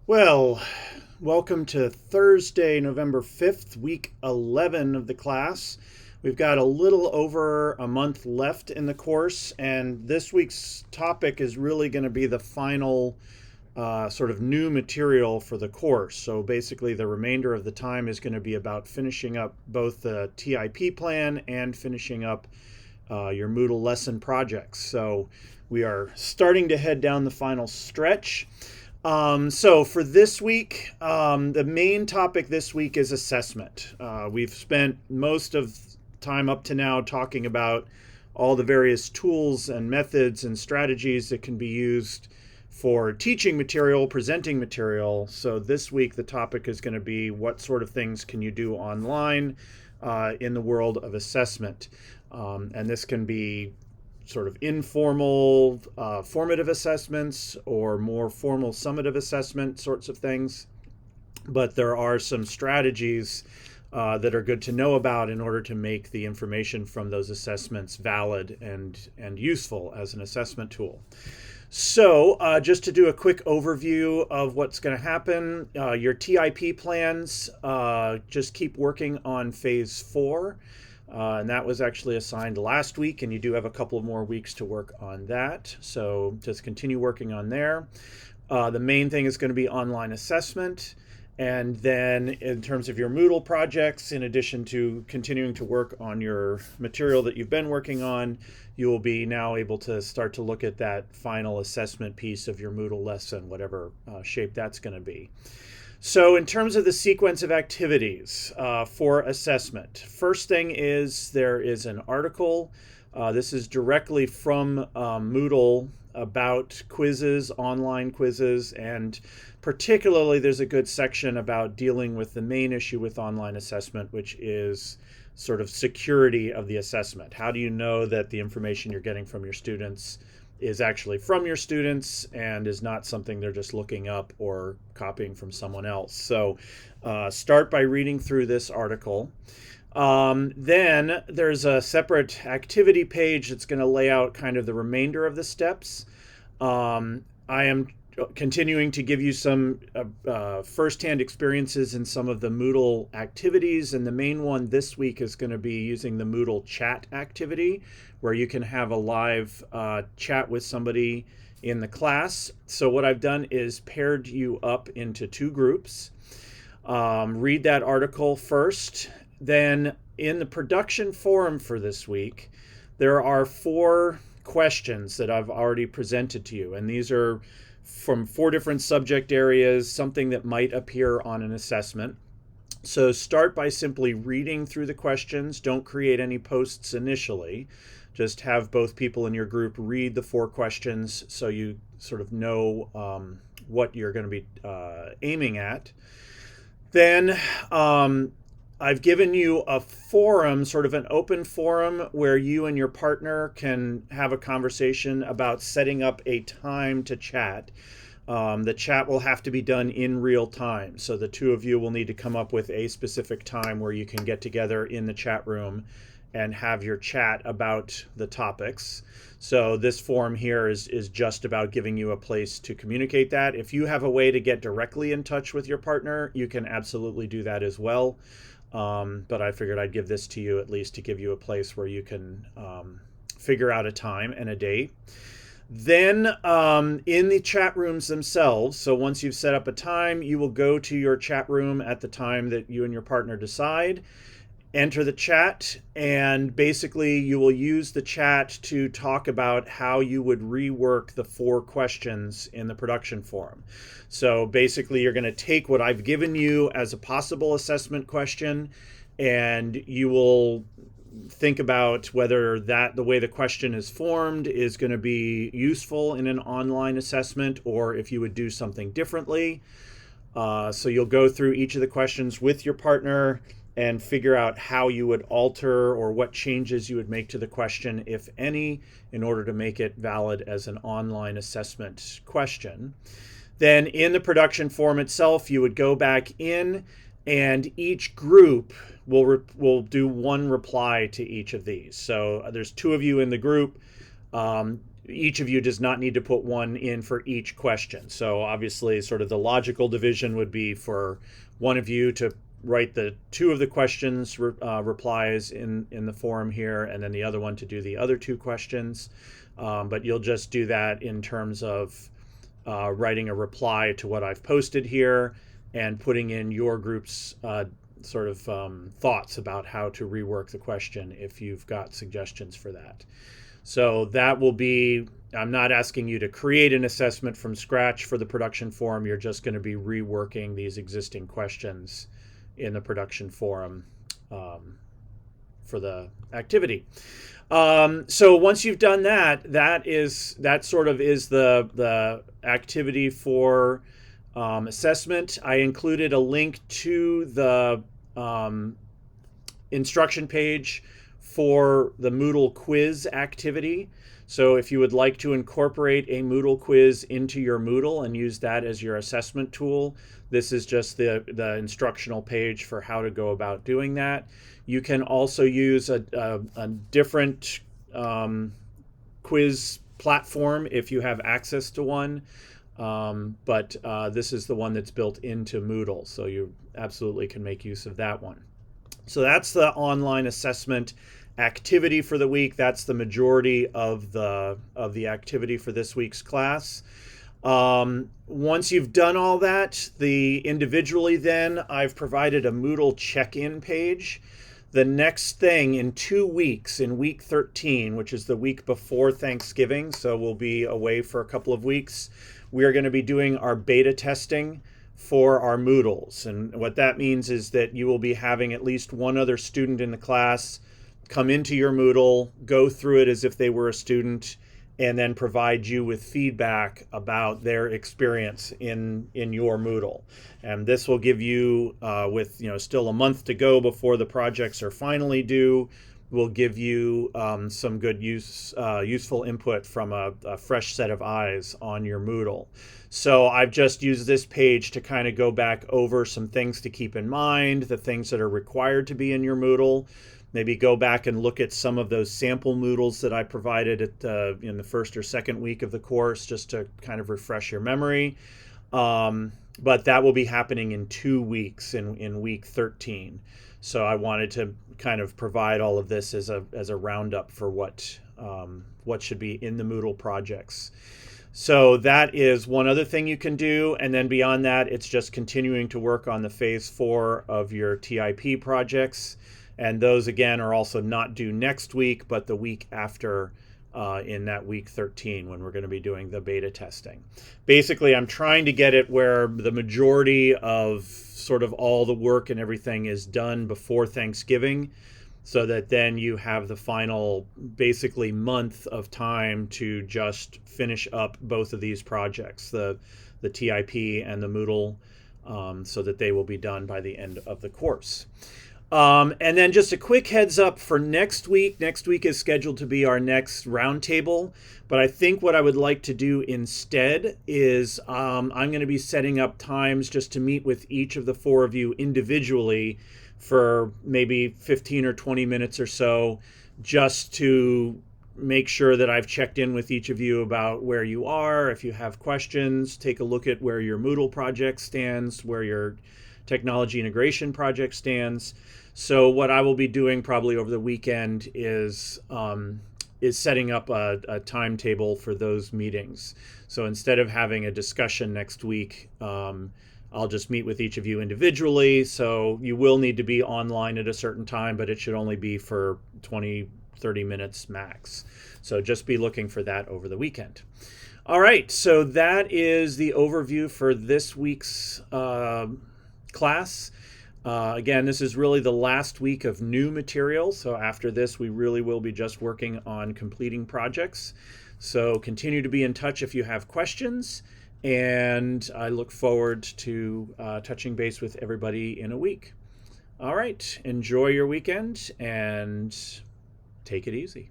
Well, welcome to Thursday, November 5th, week 11 of the class. We've got a little over a month left in the course, and this week's topic is really going to be the final sort of new material for the course. So basically, the remainder of the time is going to be about finishing up both the TIP plan and finishing up your Moodle lesson projects. So we are starting to head down the final stretch. So for this week, the main topic this week is assessment. We've spent most of time up to now talking about all the various tools and methods and strategies that can be used for teaching material, presenting material. So this week, the topic is going to be what sort of things can you do online in the world of assessment. And this can be sort of informal formative assessments or more formal summative assessment sorts of things. But there are some strategies that are good to know about in order to make the information from those assessments valid and useful as an assessment tool. So just to do a quick overview of what's going to happen, your TIP plans just keep working on phase 4. And that was actually assigned last week, and you do have a couple of more weeks to work on that. So just continue working on there. The main thing is going to be online assessment. And then in terms of your Moodle projects, in addition to continuing to work on your material that you've been working on, you will be now able to start to look at that final assessment piece of your Moodle lesson, whatever shape that's going to be. So in terms of the sequence of activities for assessment, first thing is there is an article. This is directly from Moodle about quizzes, online quizzes, and particularly there's a good section about dealing with the main issue with online assessment, which is sort of security of the assessment. How do you know that the information you're getting from your students is actually from your students and is not something they're just looking up or copying from someone else? So start by reading through this article. Then there's a separate activity page that's going to lay out kind of the remainder of the steps. I am continuing to give you some firsthand experiences in some of the Moodle activities, and the main one this week is going to be using the Moodle chat activity, where you can have a live chat with somebody in the class. So what I've done is paired you up into 2 groups. Read that article first. Then in the production forum for this week, there are 4 questions that I've already presented to you, and these are from 4 different subject areas, something that might appear on an assessment. So start by simply reading through the questions. Don't create any posts initially. Just have both people in your group read the 4 questions so you sort of know what you're going to be aiming at. Then I've given you a forum, sort of an open forum, where you and your partner can have a conversation about setting up a time to chat. The chat will have to be done in real time. So the 2 of you will need to come up with a specific time where you can get together in the chat room and have your chat about the topics. So this forum here is just about giving you a place to communicate that. If you have a way to get directly in touch with your partner, you can absolutely do that as well. But I figured I'd give this to you at least to give you a place where you can figure out a time and a date. Then in the chat rooms themselves, so once you've set up a time, you will go to your chat room at the time that you and your partner decide, enter the chat, and basically you will use the chat to talk about how you would rework the 4 questions in the production forum. So basically you're going to take what I've given you as a possible assessment question, and you will think about whether the way the question is formed is going to be useful in an online assessment, or if you would do something differently. So you'll go through each of the questions with your partner and figure out how you would alter or what changes you would make to the question, if any, in order to make it valid as an online assessment question. Then in the production form itself, you would go back in, and each group will do 1 reply to each of these. So there's 2 of you in the group. each of you does not need to put one in for each question. So obviously sort of the logical division would be for one of you to write the two of the questions replies in the forum here, and then the other one to do the other two questions. But you'll just do that in terms of writing a reply to what I've posted here and putting in your group's sort of thoughts about how to rework the question if you've got suggestions for that. So that will be, I'm not asking you to create an assessment from scratch for the production forum. You're just going to be reworking these existing questions in the production forum for the activity. So once you've done that, that sort of is the activity for assessment. I included a link to the instruction page for the Moodle quiz activity. So if you would like to incorporate a Moodle quiz into your Moodle and use that as your assessment tool, this is just the instructional page for how to go about doing that. You can also use a different quiz platform if you have access to one, but this is the one that's built into Moodle, so you absolutely can make use of that one. So that's the online assessment activity for the week. That's the majority of the activity for this week's class. Once you've done all that, individually then, I've provided a Moodle check-in page. The next thing in 2 weeks, in week 13, which is the week before Thanksgiving, so we'll be away for a couple of weeks, we are going to be doing our beta testing for our Moodles. And what that means is that you will be having at least one other student in the class come into your Moodle, go through it as if they were a student, and then provide you with feedback about their experience in your Moodle. And this will give you, with still a month to go before the projects are finally due, will give you some good useful input from a fresh set of eyes on your Moodle. So I've just used this page to kind of go back over some things to keep in mind, the things that are required to be in your Moodle. Maybe go back and look at some of those sample Moodles that I provided in the first or second week of the course, just to kind of refresh your memory. But that will be happening in 2 weeks, in week 13. So I wanted to kind of provide all of this as a roundup for what should be in the Moodle projects. So that is one other thing you can do. And then beyond that, it's just continuing to work on the phase 4 of your TIP projects. And those, again, are also not due next week, but the week after, in that week 13, when we're going to be doing the beta testing. Basically, I'm trying to get it where the majority of sort of all the work and everything is done before Thanksgiving, so that then you have the final, basically, month of time to just finish up both of these projects, the TIP and the Moodle, so that they will be done by the end of the course. And then just a quick heads up for next week. Next week is scheduled to be our next roundtable. But I think what I would like to do instead is I'm going to be setting up times just to meet with each of the 4 of you individually for maybe 15 or 20 minutes or so, just to make sure that I've checked in with each of you about where you are. If you have questions, take a look at where your Moodle project stands, where your technology integration project stands. So what I will be doing probably over the weekend is setting up a timetable for those meetings. So instead of having a discussion next week, I'll just meet with each of you individually. So you will need to be online at a certain time, but it should only be for 20, 30 minutes max. So just be looking for that over the weekend. All right, so that is the overview for this week's class. Again, this is really the last week of new material, so after this we really will be just working on completing projects. So continue to be in touch if you have questions, and I look forward to touching base with everybody in a week. All right, enjoy your weekend and take it easy.